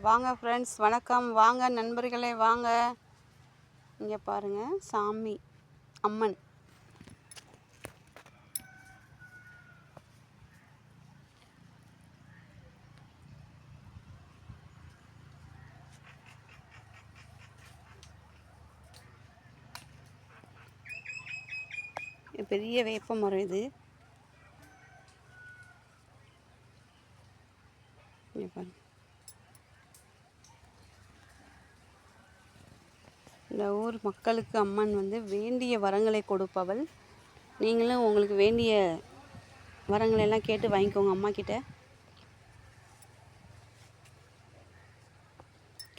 வாங்க ஃப்ரெண்ட்ஸ், வணக்கம். வாங்க நண்பர்களே, வாங்க. இங்கே பாருங்கள், சாமி அம்மன். பெரிய வேப்ப மரம் இது. இங்கே பாருங்க, இந்த ஊர் மக்களுக்கு அம்மன் வேண்டிய வரங்களை கொடுப்பவள். நீங்களும் உங்களுக்கு வேண்டிய வரங்களை எல்லாம் கேட்டு வாங்கிக்கோங்க அம்மா கிட்ட.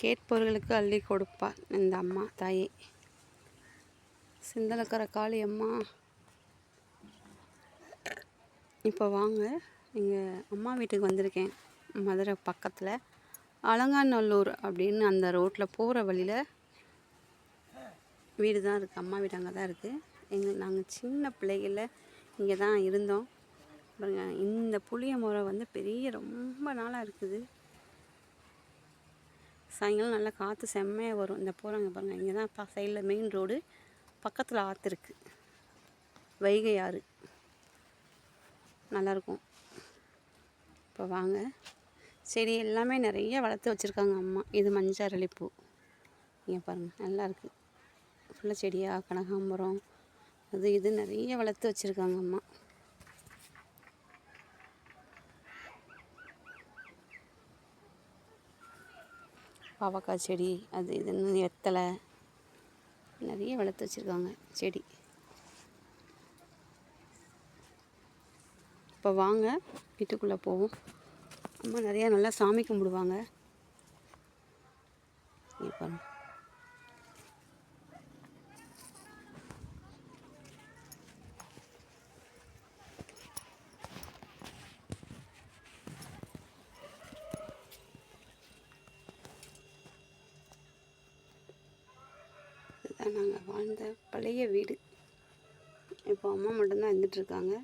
கேட்பவர்களுக்கு அள்ளி கொடுப்பா இந்த அம்மா தாயே. சிந்தலக்கர காளி அம்மா. இப்போ வாங்க, எங்கள் அம்மா வீட்டுக்கு வந்திருக்கேன். மதுரை பக்கத்தில் அலங்காநல்லூர் அப்படின்னு அந்த ரோட்டில் போகிற வழியில் வீடு தான் இருக்குது. அம்மா வீடு அங்கே தான் இருக்குது. நாங்கள் சின்ன பிள்ளைகளில் இங்கே தான் இருந்தோம். பாருங்க, இந்த புளிய மரம் பெரிய ரொம்ப நாளாக இருக்குது. சாயங்காலம் நல்லா காற்று செம்மையாக வரும். இந்த போகிறாங்க பாருங்கள், இங்கே தான் சைடில் மெயின் ரோடு, பக்கத்தில் ஆற்று இருக்குது, வைகை ஆறு, நல்லாயிருக்கும். இப்போ வாங்க, செடி எல்லாமே நிறைய வளர்த்து வச்சுருக்காங்க அம்மா. இது மஞ்சள் அரளிப்பூ, இங்கே பாருங்கள், நல்லாயிருக்கு. ஃபுல்லாக செடியாக கனகாம்பரம் இது நிறைய வளர்த்து வச்சுருக்காங்க அம்மா. பாவக்காய் செடி, இதுன்னு வெத்தலை நிறைய வளர்த்து வச்சுருக்காங்க செடி. இப்போ வாங்க, வீட்டுக்குள்ளே போவோம். அம்மா நிறையா நல்லா சாமி கும்பிடுவாங்க. இப்போ இதுதான் நாங்கள் வாழ்ந்த பழைய வீடு. இப்போ அம்மா மட்டும்தான் இருந்துகிட்ருக்காங்க.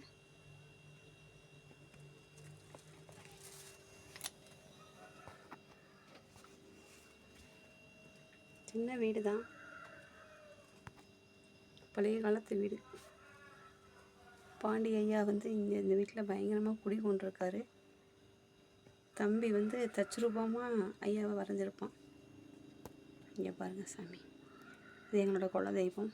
சின்ன வீடு தான், பழைய காலத்து வீடு. பாண்டி ஐயா இங்கே இந்த வீட்டில் பயங்கரமாக குடி கொண்டிருக்காரு. தம்பி தச்சுரூபமாக ஐயாவை வரைஞ்சிருப்பான். இங்கே பாருங்கள் சாமி, இது எங்களோட குலதெய்வம்.